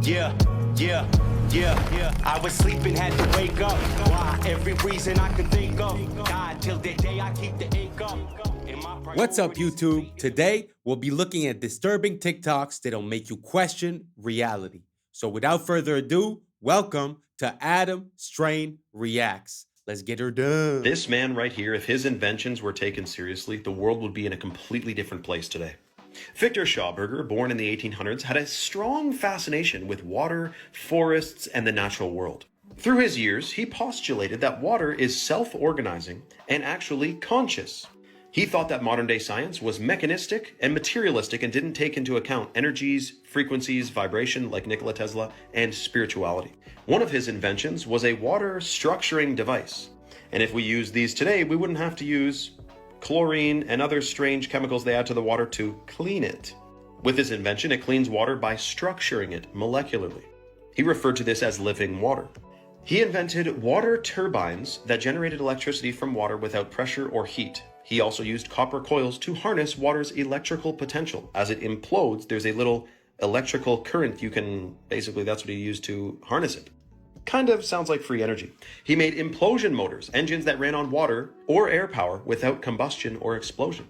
Yeah, yeah, yeah. I was sleeping, had to wake up. Why? Every reason I could think of. God, till the day I keep the ink up. What's up, YouTube? Today, we'll be looking at disturbing TikToks that'll make you question reality. So without further ado, welcome to Adam Strain Reacts. Let's get her done. This man right here, if his inventions were taken seriously, the world would be in a completely different place today. Victor Schauberger, born in the 1800s, had a strong fascination with water, forests, and the natural world. Through his years, he postulated that water is self-organizing and actually conscious. He thought that modern-day science was mechanistic and materialistic and didn't take into account energies, frequencies, vibration like Nikola Tesla, and spirituality. One of his inventions was a water structuring device. And if we use these today, we wouldn't have to use chlorine and other strange chemicals they add to the water to clean it. With his invention, it cleans water by structuring it molecularly. He referred to this as living water. He invented water turbines that generated electricity from water without pressure or heat. He also used copper coils to harness water's electrical potential. As it implodes, there's a little electrical current basically that's what he used to harness it. Kind of sounds like free energy. He made implosion motors, engines that ran on water or air power without combustion or explosion.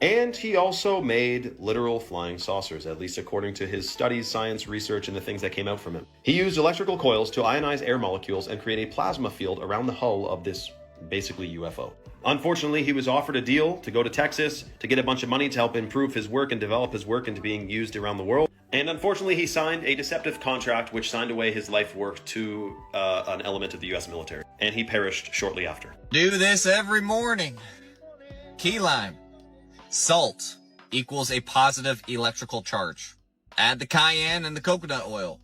And he also made literal flying saucers, at least according to his studies, science, research, and the things that came out from him. He used electrical coils to ionize air molecules and create a plasma field around the hull of this basically UFO. Unfortunately, he was offered a deal to go to Texas to get a bunch of money to help improve his work and develop his work into being used around the world. And unfortunately, he signed a deceptive contract which signed away his life work to an element of the US military. And he perished shortly after. Do this every morning. Key lime. Salt equals a positive electrical charge. Add the cayenne and the coconut oil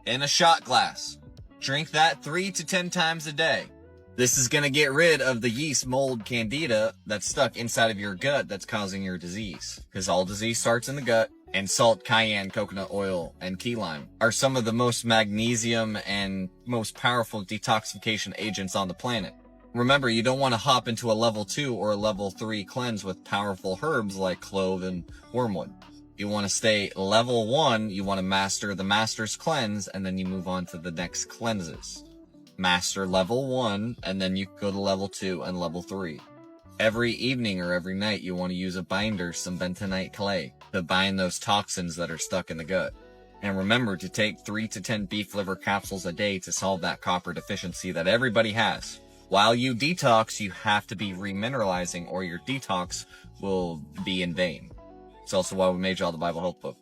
in a shot glass. Drink that 3 to 10 times a day. This is going to get rid of the yeast, mold, candida that's stuck inside of your gut that's causing your disease. Because all disease starts in the gut. And salt, cayenne, coconut oil, and key lime are some of the most magnesium and most powerful detoxification agents on the planet. Remember, you don't want to hop into a level 2 or a level 3 cleanse with powerful herbs like clove and wormwood. You want to stay level 1, you want to master the master's cleanse, and then you move on to the next cleanses. Master level 1, and then you go to level 2 and level 3. Every evening or every night, you want to use a binder, some bentonite clay, to bind those toxins that are stuck in the gut. And remember to take 3 to 10 beef liver capsules a day to solve that copper deficiency that everybody has. While you detox, you have to be remineralizing or your detox will be in vain. It's also why we made y'all the Bible Health Book.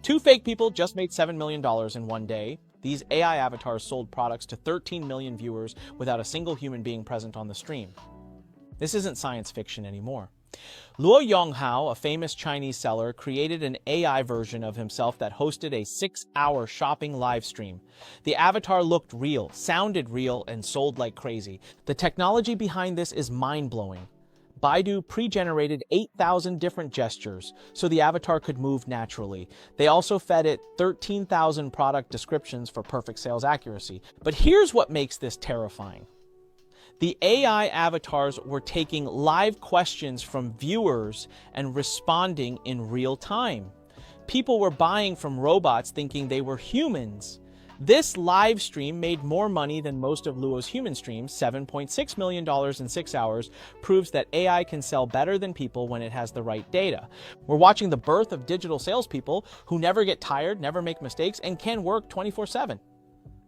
Two fake people just made $7 million in one day. These AI avatars sold products to 13 million viewers without a single human being present on the stream. This isn't science fiction anymore. Luo Yonghao, a famous Chinese seller, created an AI version of himself that hosted a 6-hour shopping live stream. The avatar looked real, sounded real, and sold like crazy. The technology behind this is mind-blowing. Baidu pre-generated 8,000 different gestures, so the avatar could move naturally. They also fed it 13,000 product descriptions for perfect sales accuracy. But here's what makes this terrifying. The AI avatars were taking live questions from viewers and responding in real time. People were buying from robots thinking they were humans. This live stream made more money than most of Luo's human streams. $7.6 million in 6 hours proves that AI can sell better than people when it has the right data. We're watching the birth of digital salespeople who never get tired, never make mistakes, and can work 24/7.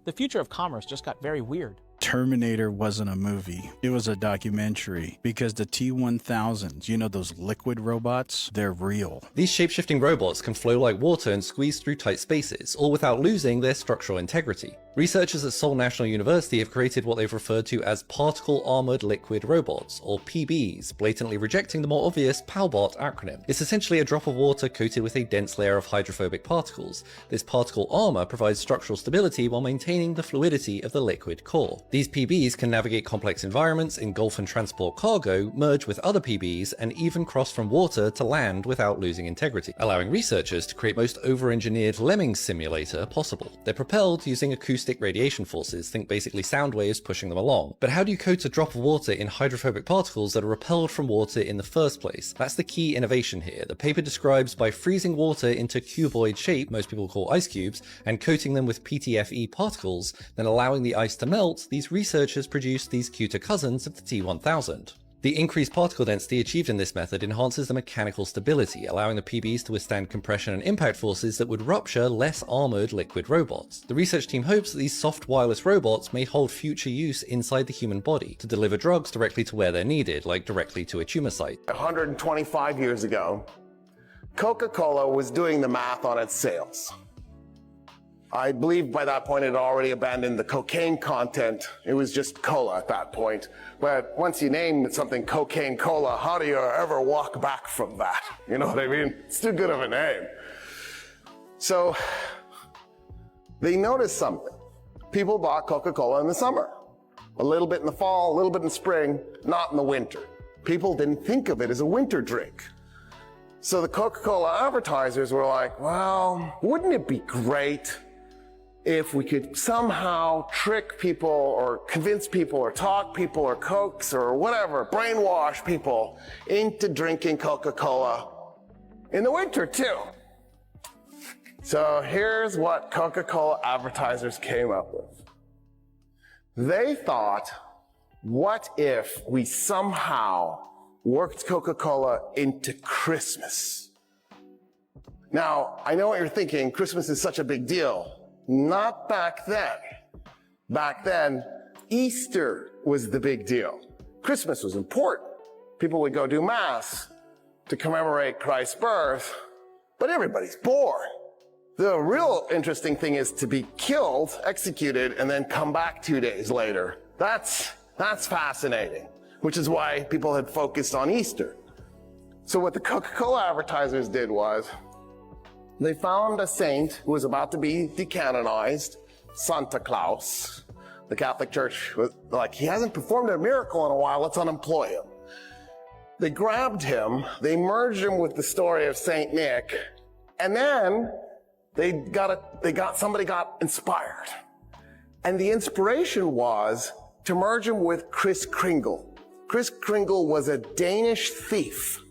The future of commerce just got very weird. Terminator wasn't a movie. It was a documentary because the T-1000s, you know, those liquid robots, they're real. These shape-shifting robots can flow like water and squeeze through tight spaces, all without losing their structural integrity. Researchers at Seoul National University have created what they've referred to as particle-armored liquid robots, or PBs, blatantly rejecting the more obvious PALBOT acronym. It's essentially a drop of water coated with a dense layer of hydrophobic particles. This particle armor provides structural stability while maintaining the fluidity of the liquid core. These PBs can navigate complex environments, engulf and transport cargo, merge with other PBs, and even cross from water to land without losing integrity, allowing researchers to create most over-engineered Lemmings simulator possible. They're propelled using acoustic radiation forces, think basically sound waves pushing them along. But how do you coat a drop of water in hydrophobic particles that are repelled from water in the first place? That's the key innovation here. The paper describes by freezing water into cuboid shape, most people call ice cubes, and coating them with PTFE particles, then allowing the ice to melt, these researchers produced these cuter cousins of the T1000. The increased particle density achieved in this method enhances the mechanical stability, allowing the PBs to withstand compression and impact forces that would rupture less armored liquid robots. The research team hopes that these soft wireless robots may hold future use inside the human body to deliver drugs directly to where they're needed, like directly to a tumor site. 125 years ago, Coca-Cola was doing the math on its sales. I believe by that point it had already abandoned the cocaine content. It was just cola at that point. But once you name something cocaine cola, how do you ever walk back from that? You know what I mean? It's too good of a name. So they noticed something. People bought Coca-Cola in the summer, a little bit in the fall, a little bit in spring, not in the winter. People didn't think of it as a winter drink. So the Coca-Cola advertisers were like, well, wouldn't it be great if we could somehow trick people or convince people or talk people or coax or whatever, brainwash people into drinking Coca-Cola in the winter too. So here's what Coca-Cola advertisers came up with. They thought, what if we somehow worked Coca-Cola into Christmas? Now, I know what you're thinking, Christmas is such a big deal. Not back then. Back then, Easter was the big deal. Christmas was important. People would go do Mass to commemorate Christ's birth, but everybody's bored. The real interesting thing is to be killed, executed, and then come back 2 days later. That's fascinating, which is why people had focused on Easter. So what the Coca-Cola advertisers did was, they found a saint who was about to be decanonized, Santa Claus. The Catholic Church was like, he hasn't performed a miracle in a while, let's unemploy him. They grabbed him, they merged him with the story of Saint Nick, and then somebody got inspired. And the inspiration was to merge him with Kris Kringle. Kris Kringle was a Danish thief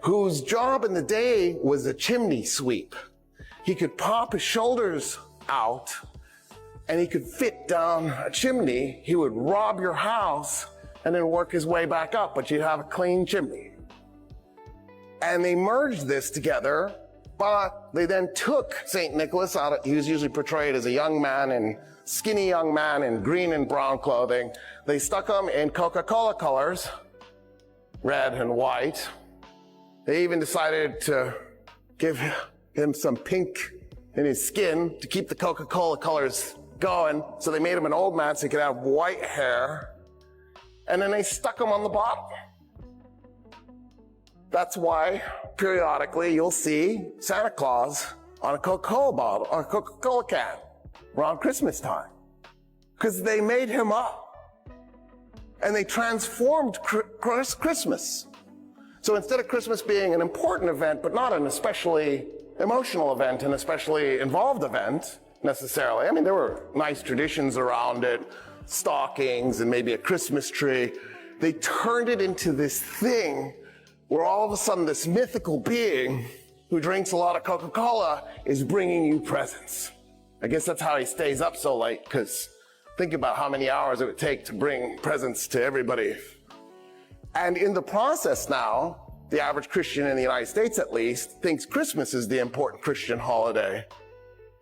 whose job in the day was a chimney sweep. He could pop his shoulders out and he could fit down a chimney. He would rob your house and then work his way back up, but you'd have a clean chimney. And they merged this together, but they then took St. Nicholas out. He was usually portrayed as a young man and skinny young man in green and brown clothing. They stuck him in Coca-Cola colors, red and white. They even decided to give him some pink in his skin to keep the Coca-Cola colors going. So they made him an old man so he could have white hair. And then they stuck him on the bottom. That's why periodically you'll see Santa Claus on a Coca-Cola bottle or a Coca-Cola can around Christmas time. Because they made him up. And they transformed Christmas. So instead of Christmas being an important event, but not an especially emotional event, an especially involved event necessarily, I mean, there were nice traditions around it, stockings and maybe a Christmas tree. They turned it into this thing where all of a sudden this mythical being who drinks a lot of Coca-Cola is bringing you presents. I guess that's how he stays up so late, because think about how many hours it would take to bring presents to everybody. And in the process now, the average Christian in the United States at least thinks Christmas is the important Christian holiday.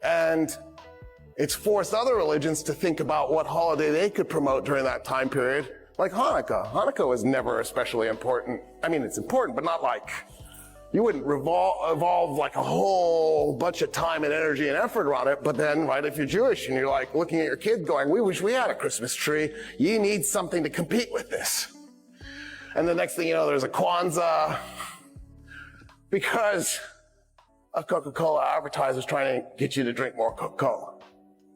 And it's forced other religions to think about what holiday they could promote during that time period, like Hanukkah. Hanukkah was never especially important. I mean, it's important, but not like, you wouldn't evolve like a whole bunch of time and energy and effort around it. But then, right, if you're Jewish and you're like looking at your kid going, we wish we had a Christmas tree, you need something to compete with this. And the next thing you know, there's a Kwanzaa, because a Coca-Cola advertiser is trying to get you to drink more Coca-Cola.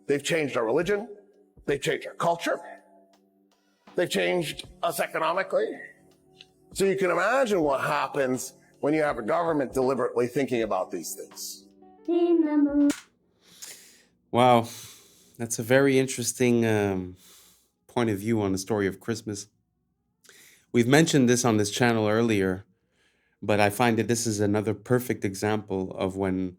They've changed our religion. They've changed our culture. They've changed us economically. So you can imagine what happens when you have a government deliberately thinking about these things. Wow, that's a very interesting point of view on the story of Christmas. We've mentioned this on this channel earlier, but I find that this is another perfect example of when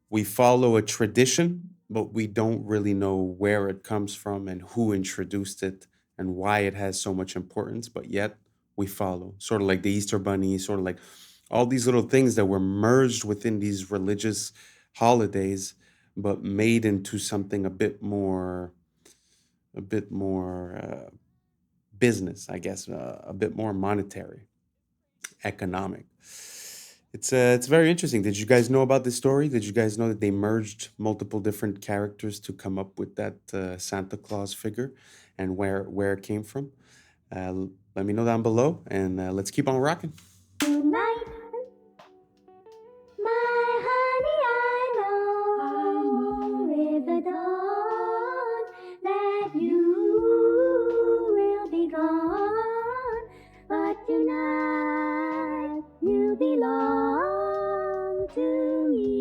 we follow a tradition, but we don't really know where it comes from and who introduced it and why it has so much importance, but yet we follow. Sort of like the Easter Bunny, sort of like all these little things that were merged within these religious holidays, but made into something a bit more business, I guess, a bit more monetary, economic. It's very interesting. Did you guys know about this story? Did you guys know that they merged multiple different characters to come up with that Santa Claus figure and where it came from? Let me know down below, and let's keep on rocking. Tonight, my honey, I know with the dawn that you will be gone, but tonight you belong to me.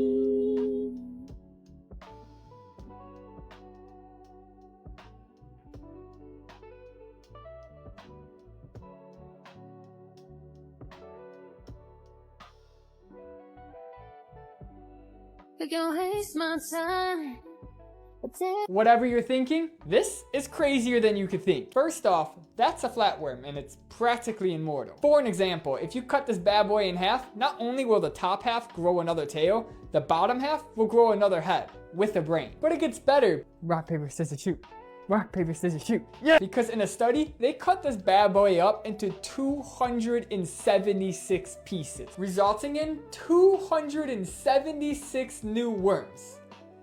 You can waste my time. Whatever you're thinking, this is crazier than you could think. First off, that's a flatworm and it's practically immortal. For an example, if you cut this bad boy in half, not only will the top half grow another tail, the bottom half will grow another head with a brain. But it gets better. Rock, paper, scissors, shoot. Rock, paper, scissors, shoot. Yeah! Because in a study, they cut this bad boy up into 276 pieces, resulting in 276 new worms.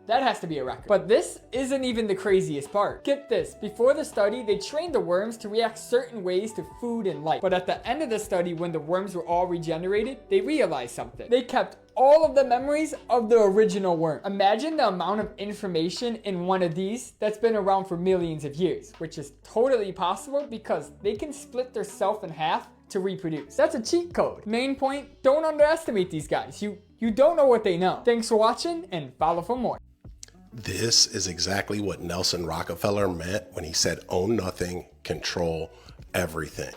That has to be a record. But this isn't even the craziest part. Get this, before the study, they trained the worms to react certain ways to food and light. But at the end of the study, when the worms were all regenerated, they realized something. They kept all of the memories of the original worm. Imagine the amount of information in one of these that's been around for millions of years, which is totally possible because they can split their self in half to reproduce. That's a cheat code. Main point, don't underestimate these guys. You don't know what they know. Thanks for watching and follow for more. This is exactly what Nelson Rockefeller meant when he said, own nothing, control everything.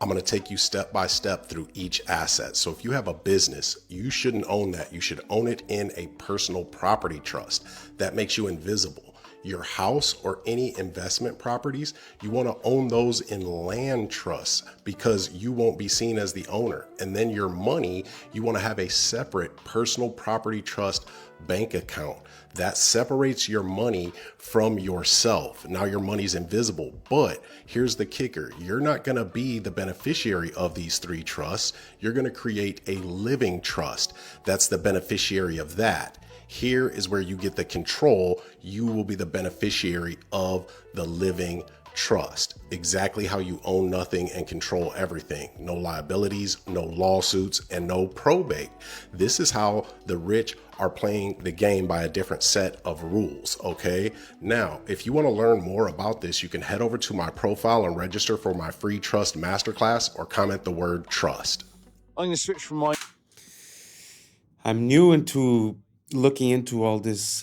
I'm going to take you step by step through each asset. So if you have a business, you shouldn't own that. You should own it in a personal property trust. That makes you invisible. Your house or any investment properties, you want to own those in land trusts because you won't be seen as the owner. And then your money, you want to have a separate personal property trust bank account that separates your money from yourself. Now your money's invisible, but here's the kicker. You're not going to be the beneficiary of these three trusts. You're going to create a living trust that's the beneficiary of that. Here is where you get the control. You will be the beneficiary of the living trust. Exactly how you own nothing and control everything. No liabilities, no lawsuits, and no probate. This is how the rich are playing the game by a different set of rules, okay? Now, if you want to learn more about this, you can head over to my profile and register for my free trust masterclass or comment the word trust. I'm going to switch from my... I'm new into looking into all this,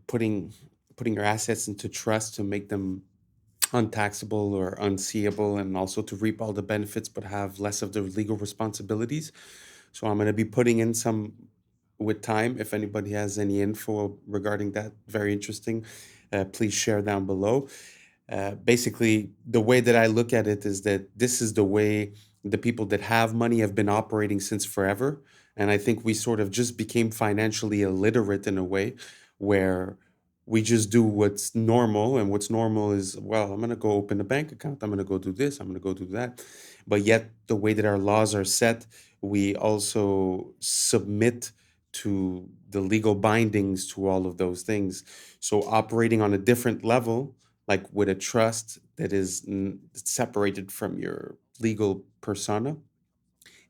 putting your assets into trust to make them untaxable or unseeable, and also to reap all the benefits but have less of the legal responsibilities. So I'm going to be putting in some with time. If anybody has any info regarding that, very interesting, please share down below. Basically, the way that I look at it is that this is the way the people that have money have been operating since forever. And I think we sort of just became financially illiterate in a way where we just do what's normal. And what's normal is, well, I'm going to go open a bank account. I'm going to go do this. I'm going to go do that. But yet the way that our laws are set, we also submit to the legal bindings to all of those things. So operating on a different level, like with a trust that is separated from your legal persona,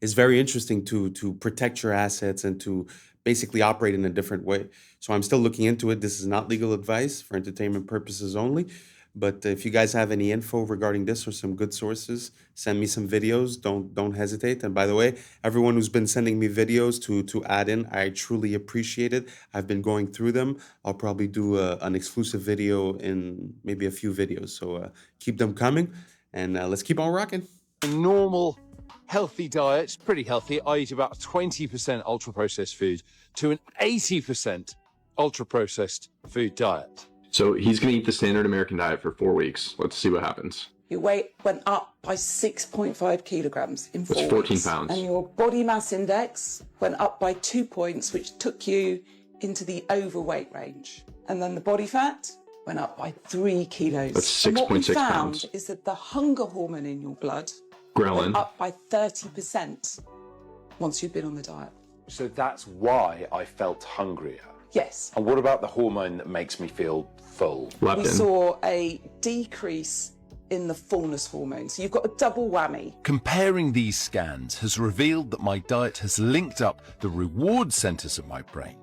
is very interesting to protect your assets and to basically operate in a different way. So I'm still looking into it. This is not legal advice, for entertainment purposes only. But if you guys have any info regarding this or some good sources, send me some videos. Don't hesitate. And by the way, everyone who's been sending me videos to add in, I truly appreciate it. I've been going through them. I'll probably do an exclusive video in maybe a few videos. So keep them coming, and let's keep on rocking. A normal, healthy diet, pretty healthy. I eat about 20% ultra-processed food to an 80% ultra-processed food diet. So he's going to eat the standard American diet for 4 weeks. Let's see what happens. Your weight went up by 6.5 kilograms in 4 That's 14 weeks. pounds. And your body mass index went up by 2 points, which took you into the overweight range. And then the body fat went up by 3 kilos. That's And what we 6.6 found pounds. is that the hunger hormone in your blood Ghrelin. went up by 30% once you've been on the diet. So that's why I felt hungrier. Yes. And what about the hormone that makes me feel full? We saw a decrease in the fullness hormone. So you've got a double whammy. Comparing these scans has revealed that my diet has linked up the reward centers of my brain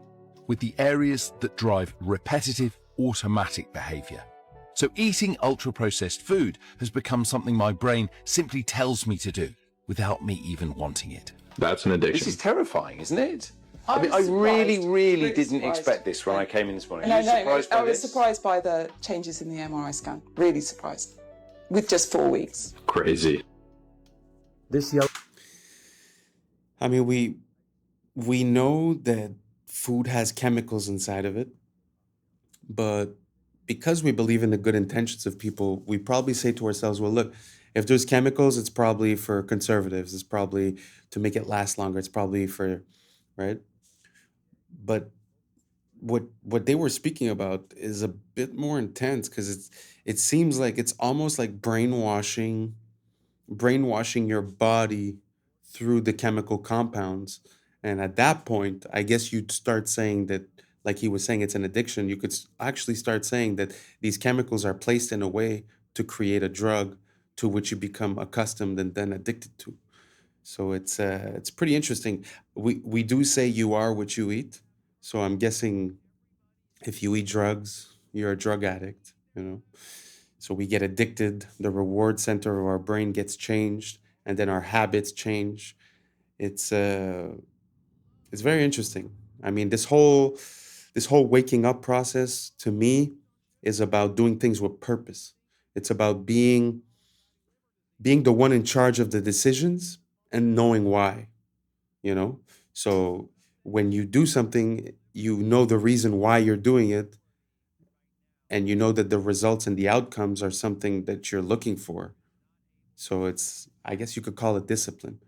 with the areas that drive repetitive automatic behavior. So eating ultra-processed food has become something my brain simply tells me to do without me even wanting it. That's an addiction. This is terrifying, isn't it? I was I really surprised. didn't surprised. expect this when I came in this morning. No, Are you surprised by I was this? surprised by the changes in the MRI scan. Really surprised. With just 4 weeks. Crazy. This yellow. I mean, we know that food has chemicals inside of it, but because we believe in the good intentions of people, we probably say to ourselves, well, look, if there's chemicals, it's probably for conservatives. It's probably to make it last longer. It's probably for, right? But what they were speaking about is a bit more intense, because it seems like it's almost like brainwashing your body through the chemical compounds. And at that point, I guess you'd start saying that, like he was saying, it's an addiction. You could actually start saying that these chemicals are placed in a way to create a drug to which you become accustomed and then addicted to. So it's pretty interesting. We do say you are what you eat. So I'm guessing if you eat drugs, you're a drug addict, you know. So we get addicted, the reward center of our brain gets changed, and then our habits change. It's very interesting. I mean, this whole waking up process to me is about doing things with purpose. It's about being the one in charge of the decisions and knowing why, you know? So when you do something, you know the reason why you're doing it, and you know that the results and the outcomes are something that you're looking for. So I guess you could call it discipline.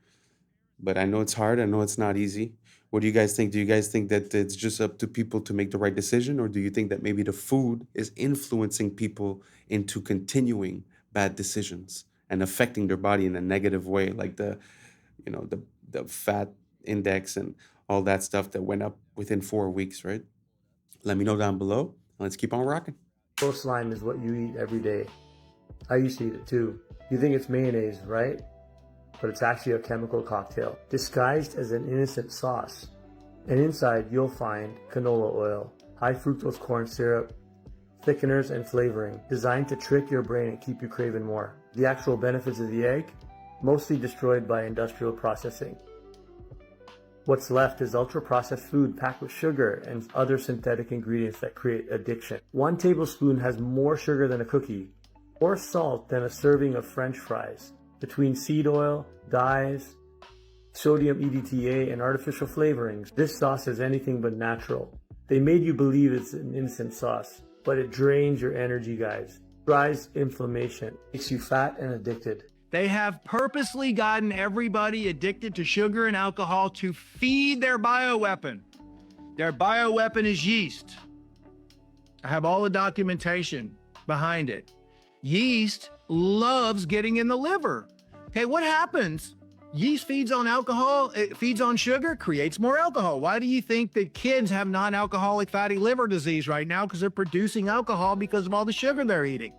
But I know it's hard. I know it's not easy. What do you guys think? Do you guys think that it's just up to people to make the right decision? Or do you think that maybe the food is influencing people into continuing bad decisions and affecting their body in a negative way, like the fat index and all that stuff that went up within 4 weeks, right? Let me know down below. Let's keep on rocking. Slime is what you eat every day. I used to eat it too. You think it's mayonnaise, right? But it's actually a chemical cocktail disguised as an innocent sauce. And inside you'll find canola oil, high fructose corn syrup, thickeners and flavoring designed to trick your brain and keep you craving more. The actual benefits of the egg, mostly destroyed by industrial processing. What's left is ultra-processed food packed with sugar and other synthetic ingredients that create addiction. 1 tablespoon has more sugar than a cookie, or salt than a serving of French fries. Between seed oil, dyes, sodium EDTA, and artificial flavorings, this sauce is anything but natural. They made you believe it's an innocent sauce, but it drains your energy, guys. Drives inflammation, makes you fat and addicted. They have purposely gotten everybody addicted to sugar and alcohol to feed their bioweapon. Their bioweapon is yeast. I have all the documentation behind it. Yeast loves getting in the liver. Okay, what happens? Yeast feeds on alcohol, it feeds on sugar, creates more alcohol. Why do you think that kids have non-alcoholic fatty liver disease right now? Because they're producing alcohol because of all the sugar they're eating.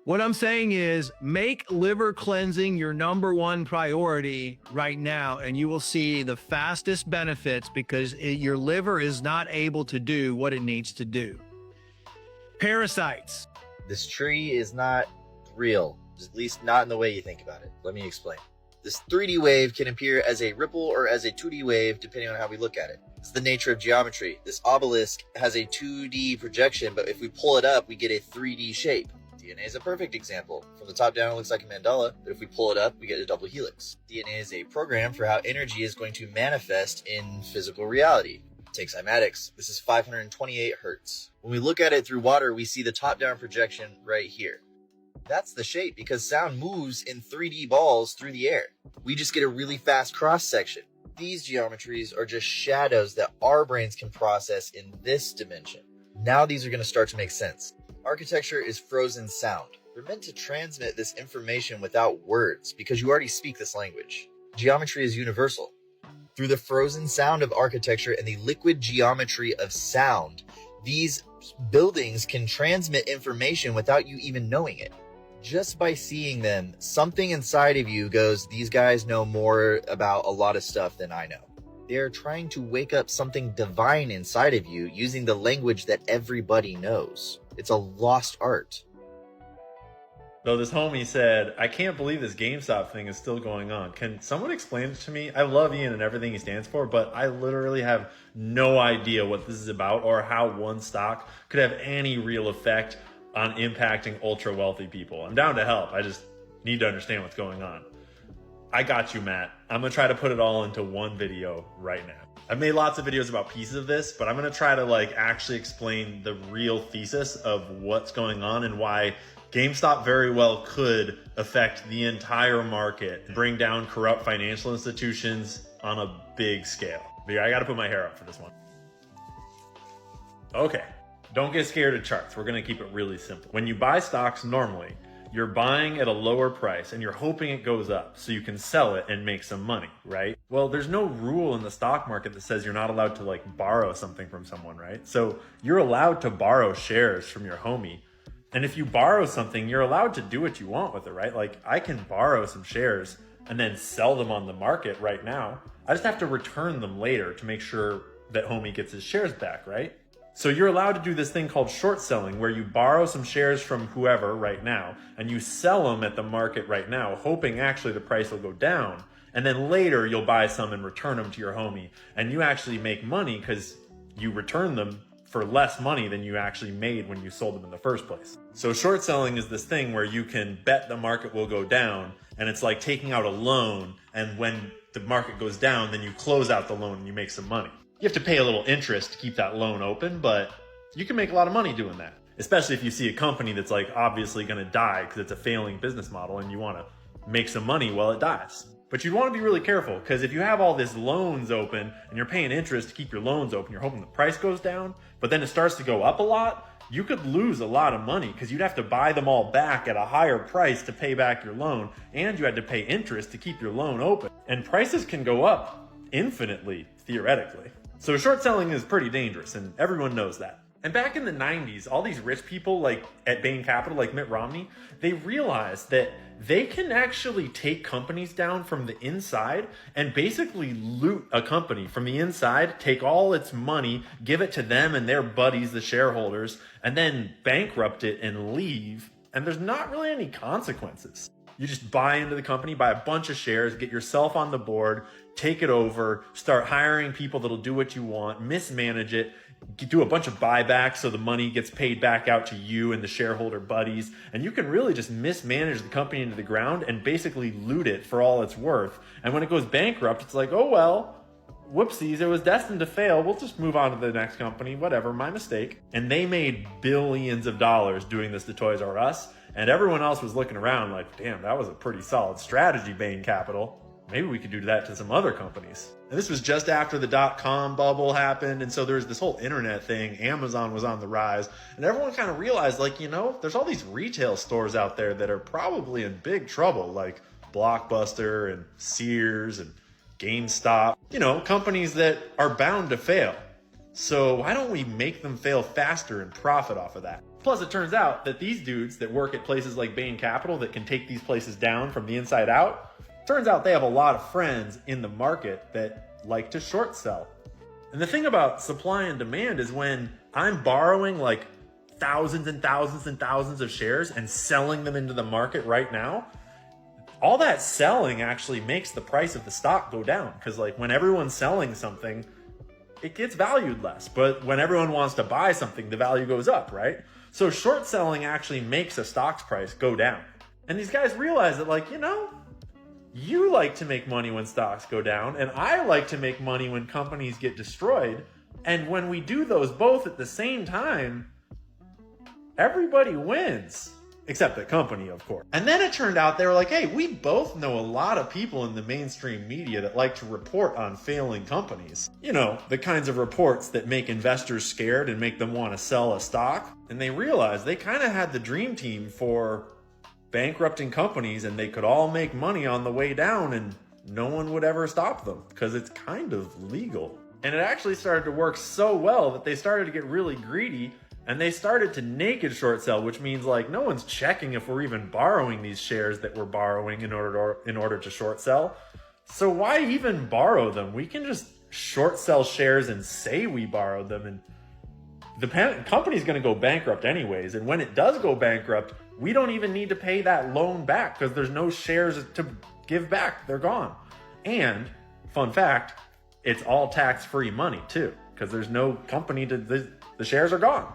What I'm saying is make liver cleansing your #1 priority right now, and you will see the fastest benefits because your liver is not able to do what it needs to do. Parasites. This tree is not real, at least not in the way you think about it. Let me explain. This 3D wave can appear as a ripple or as a 2D wave depending on how we look at it. It's the nature of geometry. This obelisk has a 2D projection, but if we pull it up, we get a 3D shape. DNA is a perfect example. From the top down, it looks like a mandala, but if we pull it up, we get a double helix. DNA is a program for how energy is going to manifest in physical reality. Take cymatics. This is 528 hertz. When we look at it through water, we see the top-down projection right here. That's the shape because sound moves in 3D balls through the air. We just get a really fast cross-section. These geometries are just shadows that our brains can process in this dimension. Now these are going to start to make sense. Architecture is frozen sound. They're meant to transmit this information without words because you already speak this language. Geometry is universal. Through the frozen sound of architecture and the liquid geometry of sound, these buildings can transmit information without you even knowing it. Just by seeing them, something inside of you goes, these guys know more about a lot of stuff than I know. They're trying to wake up something divine inside of you using the language that everybody knows. It's a lost art. So this homie said, I can't believe this GameStop thing is still going on. Can someone explain it to me? I love Ian and everything he stands for, but I literally have no idea what this is about or how one stock could have any real effect on impacting ultra wealthy people. I'm down to help. I just need to understand what's going on. I got you, Matt. I'm gonna try to put it all into one video right now. I've made lots of videos about pieces of this, but I'm gonna try to actually explain the real thesis of what's going on and why GameStop very well could affect the entire market, bring down corrupt financial institutions on a big scale. But I gotta put my hair up for this one. Okay. Don't get scared of charts. We're going to keep it really simple. When you buy stocks normally, you're buying at a lower price and you're hoping it goes up so you can sell it and make some money, right? Well, there's no rule in the stock market that says you're not allowed to borrow something from someone, right? So you're allowed to borrow shares from your homie. And if you borrow something, you're allowed to do what you want with it, right? I can borrow some shares and then sell them on the market right now. I just have to return them later to make sure that homie gets his shares back, right? So you're allowed to do this thing called short selling where you borrow some shares from whoever right now and you sell them at the market right now, hoping actually the price will go down. And then later you'll buy some and return them to your homie. And you actually make money because you return them for less money than you actually made when you sold them in the first place. So short selling is this thing where you can bet the market will go down and it's like taking out a loan. And when the market goes down, then you close out the loan and you make some money. You have to pay a little interest to keep that loan open, but you can make a lot of money doing that. Especially if you see a company that's obviously going to die because it's a failing business model and you want to make some money while it dies. But you want to be really careful because if you have all these loans open and you're paying interest to keep your loans open, you're hoping the price goes down, but then it starts to go up a lot, you could lose a lot of money because you'd have to buy them all back at a higher price to pay back your loan, and you had to pay interest to keep your loan open. And prices can go up infinitely, theoretically. So short selling is pretty dangerous, and everyone knows that. And back in the 90s, all these rich people at Bain Capital, like Mitt Romney, they realized that they can actually take companies down from the inside and basically loot a company from the inside, take all its money, give it to them and their buddies, the shareholders, and then bankrupt it and leave. And there's not really any consequences. You just buy into the company, buy a bunch of shares, get yourself on the board, take it over, start hiring people that'll do what you want, mismanage it, do a bunch of buybacks so the money gets paid back out to you and the shareholder buddies. And you can really just mismanage the company into the ground and basically loot it for all it's worth. And when it goes bankrupt, it's like, oh, well, whoopsies, it was destined to fail. We'll just move on to the next company, whatever, my mistake. And they made billions of dollars doing this to Toys R Us. And everyone else was looking around like, damn, that was a pretty solid strategy, Bain Capital. Maybe we could do that to some other companies. And this was just after the dot-com bubble happened. And so there's this whole internet thing. Amazon was on the rise. And everyone kind of realized, there's all these retail stores out there that are probably in big trouble, like Blockbuster and Sears and GameStop. Companies that are bound to fail. So why don't we make them fail faster and profit off of that? Plus, it turns out that these dudes that work at places like Bain Capital that can take these places down from the inside out, turns out they have a lot of friends in the market that like to short sell. And the thing about supply and demand is when I'm borrowing like thousands and thousands and thousands of shares and selling them into the market right now, all that selling actually makes the price of the stock go down. Because like when everyone's selling something, it gets valued less. But when everyone wants to buy something, the value goes up, right? So short selling actually makes a stock's price go down. And these guys realize that, like, you know, you like to make money when stocks go down, and I like to make money when companies get destroyed. And when we do those both at the same time, everybody wins. Except the company, of course. And then it turned out they were like, hey, we both know a lot of people in the mainstream media that like to report on failing companies. You know, the kinds of reports that make investors scared and make them want to sell a stock. And they realized they kind of had the dream team for bankrupting companies, and they could all make money on the way down and no one would ever stop them because it's kind of legal. And it actually started to work so well that they started to get really greedy. And they started to naked short sell, which means like no one's checking if we're even borrowing these shares that we're borrowing in order to short sell. So why even borrow them? We can just short sell shares and say we borrowed them, and the company's going to go bankrupt anyways. And when it does go bankrupt, we don't even need to pay that loan back because there's no shares to give back. They're gone. And fun fact, it's all tax-free money too, because there's no company the shares are gone.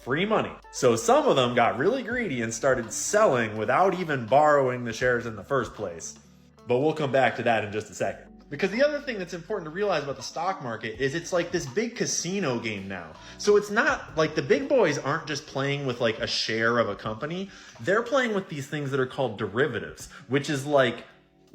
Free money. So some of them got really greedy and started selling without even borrowing the shares in the first place. But we'll come back to that in just a second. Because the other thing that's important to realize about the stock market is it's like this big casino game now. So it's not like the big boys aren't just playing with like a share of a company. They're playing with these things that are called derivatives, which is like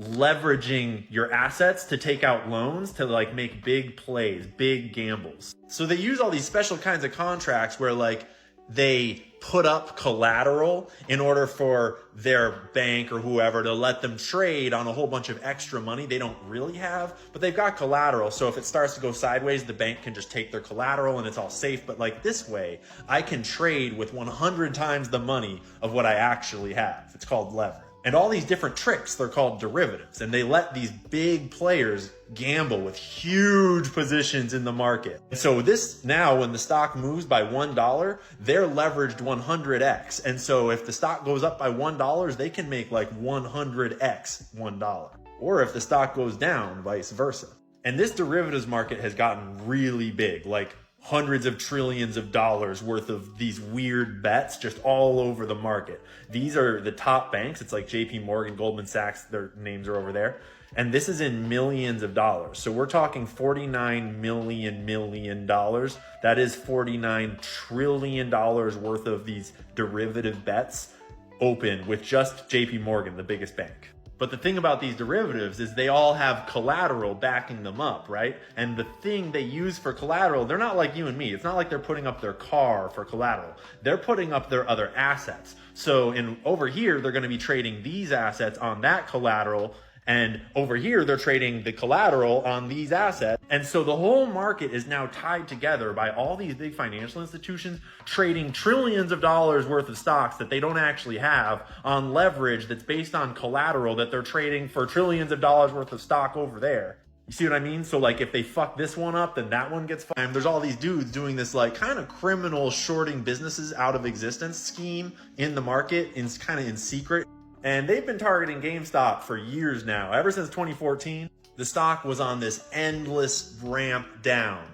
leveraging your assets to take out loans to like make big plays, big gambles. So they use all these special kinds of contracts where like they put up collateral in order for their bank or whoever to let them trade on a whole bunch of extra money they don't really have, but they've got collateral. So if it starts to go sideways, the bank can just take their collateral and it's all safe. But like this way, I can trade with 100 times the money of what I actually have. It's called leverage. And all these different tricks, they're called derivatives. And they let these big players gamble with huge positions in the market. And so this now, when the stock moves by $1, they're leveraged 100x. And so if the stock goes up by $1, they can make like 100x $1. Or if the stock goes down, vice versa. And this derivatives market has gotten really big, like hundreds of trillions of dollars worth of these weird bets just all over the market. These are the top banks. It's like JP Morgan, Goldman Sachs, their names are over there. And this is in millions of dollars. So we're talking $49 million. That is $49 trillion worth of these derivative bets open with just JP Morgan, the biggest bank. But the thing about these derivatives is they all have collateral backing them up, right? And the thing they use for collateral, they're not like you and me. It's not like they're putting up their car for collateral. They're putting up their other assets. So over here, they're going to be trading these assets on that collateral. And over here, they're trading the collateral on these assets. And so the whole market is now tied together by all these big financial institutions trading trillions of dollars worth of stocks that they don't actually have on leverage that's based on collateral that they're trading for trillions of dollars worth of stock over there. You see what I mean? So like if they fuck this one up, then that one gets fucked. There's all these dudes doing this like kind of criminal shorting businesses out of existence scheme in the market, kind of in secret. And they've been targeting GameStop for years now. Ever since 2014, the stock was on this endless ramp down.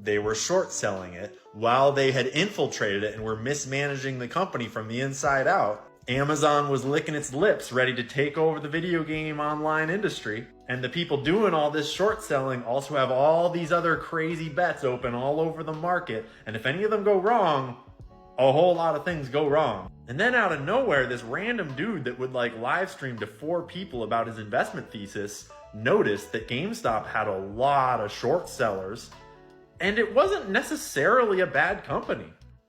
They were short selling it while they had infiltrated it and were mismanaging the company from the inside out. Amazon was licking its lips, ready to take over the video game online industry. And the people doing all this short selling also have all these other crazy bets open all over the market. And if any of them go wrong, a whole lot of things go wrong. And then out of nowhere, this random dude that would like live stream to 4 people about his investment thesis noticed that GameStop had a lot of short sellers, and it wasn't necessarily a bad company.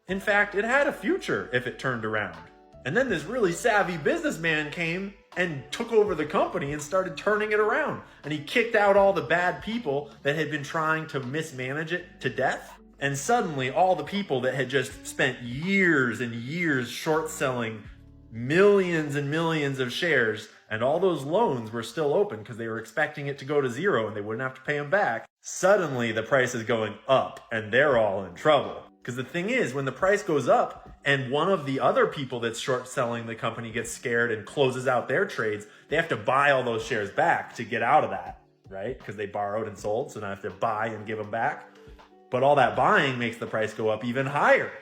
In fact, it had a future if it turned around. And then this really savvy businessman came and took over the company and started turning it around. And he kicked out all the bad people that had been trying to mismanage it to death. And suddenly all the people that had just spent years and years short selling millions and millions of shares, and all those loans were still open because they were expecting it to go to zero and they wouldn't have to pay them back. Suddenly the price is going up and they're all in trouble. Because the thing is, when the price goes up and one of the other people that's short selling the company gets scared and closes out their trades, they have to buy all those shares back to get out of that, right? Because they borrowed and sold, so now they have to buy and give them back. But all that buying makes the price go up even higher.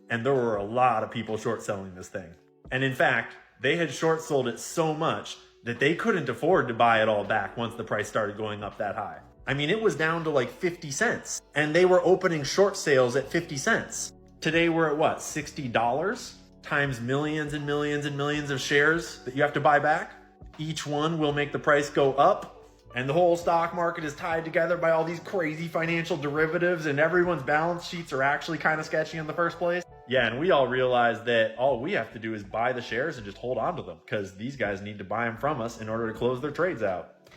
And there were a lot of people short selling this thing. And in fact, they had short sold it so much that they couldn't afford to buy it all back once the price started going up that high. I mean, it was down to like 50 cents and they were opening short sales at 50 cents. Today we're at what, $60 times millions and millions and millions of shares that you have to buy back? Each one will make the price go up. And the whole stock market is tied together by all these crazy financial derivatives, and everyone's balance sheets are actually kind of sketchy in the first place. Yeah, and we all realize that all we have to do is buy the shares and just hold on to them because these guys need to buy them from us in order to close their trades out.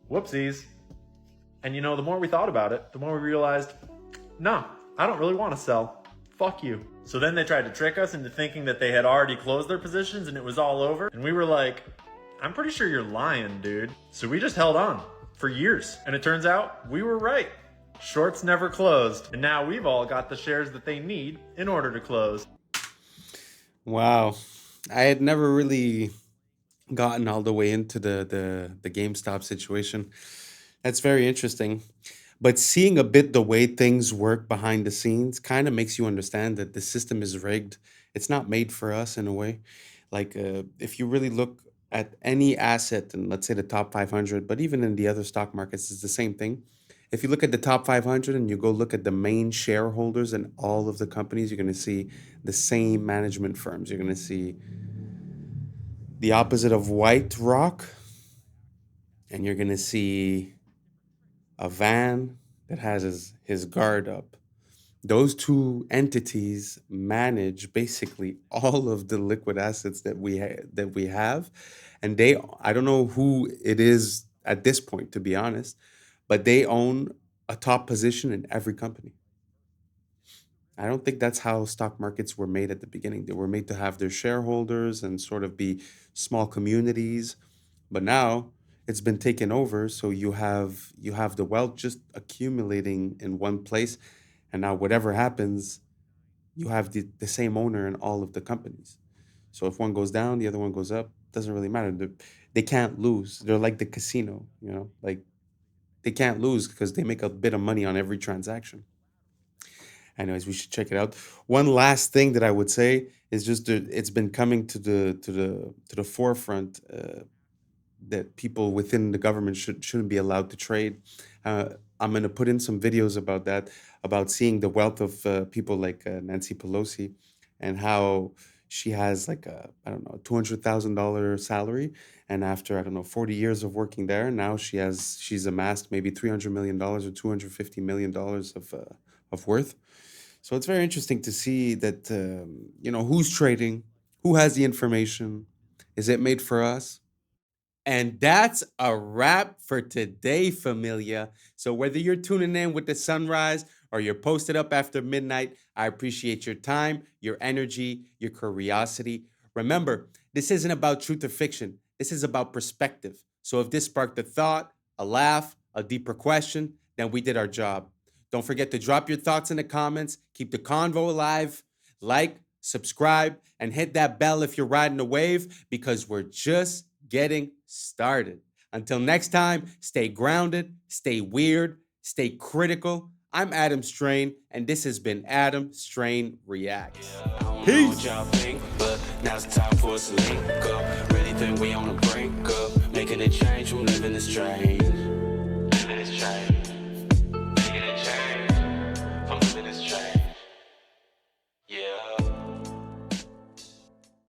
Whoopsies. And you know, the more we thought about it, the more we realized, no, I don't really want to sell. Fuck you. So then they tried to trick us into thinking that they had already closed their positions and it was all over. And we were like, I'm pretty sure you're lying, dude. So we just held on for years. And it turns out we were right. Shorts never closed. And now we've all got the shares that they need in order to close. Wow. I had never really gotten all the way into the GameStop situation. That's very interesting. But seeing a bit the way things work behind the scenes kind of makes you understand that the system is rigged. It's not made for us in a way. Like if you really look at any asset, and let's say the top 500, but even in the other stock markets, it's the same thing. If you look at the top 500 and you go look at the main shareholders in all of the companies, you're going to see the same management firms. You're going to see the opposite of White Rock, and you're going to see a van that has his guard up. Those two entities manage basically all of the liquid assets that we have, and I don't know who it is at this point, to be honest, but they own a top position in every company. I don't think that's how stock markets were made at the beginning. They were made to have their shareholders and sort of be small communities, but now it's been taken over, so you have the wealth just accumulating in one place. And now whatever happens, you have the same owner in all of the companies. So if one goes down, the other one goes up. Doesn't really matter. They can't lose. They're like the casino, you know? Like, they can't lose because they make a bit of money on every transaction. Anyways, we should check it out. One last thing that I would say is just it's been coming to the forefront that people within the government shouldn't be allowed to trade. I'm going to put in some videos about that, about seeing the wealth of people like Nancy Pelosi and how she has like a, I don't know, $200,000 salary. And after, I don't know, 40 years of working there, now she's amassed maybe $300 million or $250 million of worth. So it's very interesting to see that, who's trading, who has the information, is it made for us? And that's a wrap for today, familia. So whether you're tuning in with the sunrise or you're posted up after midnight, I appreciate your time, your energy, your curiosity. Remember, this isn't about truth or fiction. This is about perspective. So if this sparked a thought, a laugh, a deeper question, then we did our job. Don't forget to drop your thoughts in the comments. Keep the convo alive. Like, subscribe, and hit that bell if you're riding the wave, because we're just getting started. Until next time, stay grounded, stay weird, stay critical. I'm Adam Strain, and this has been Adam Strain Reacts. Peace. But now it's time for us to link up. Really think we on the brink up, making a change from living this strange.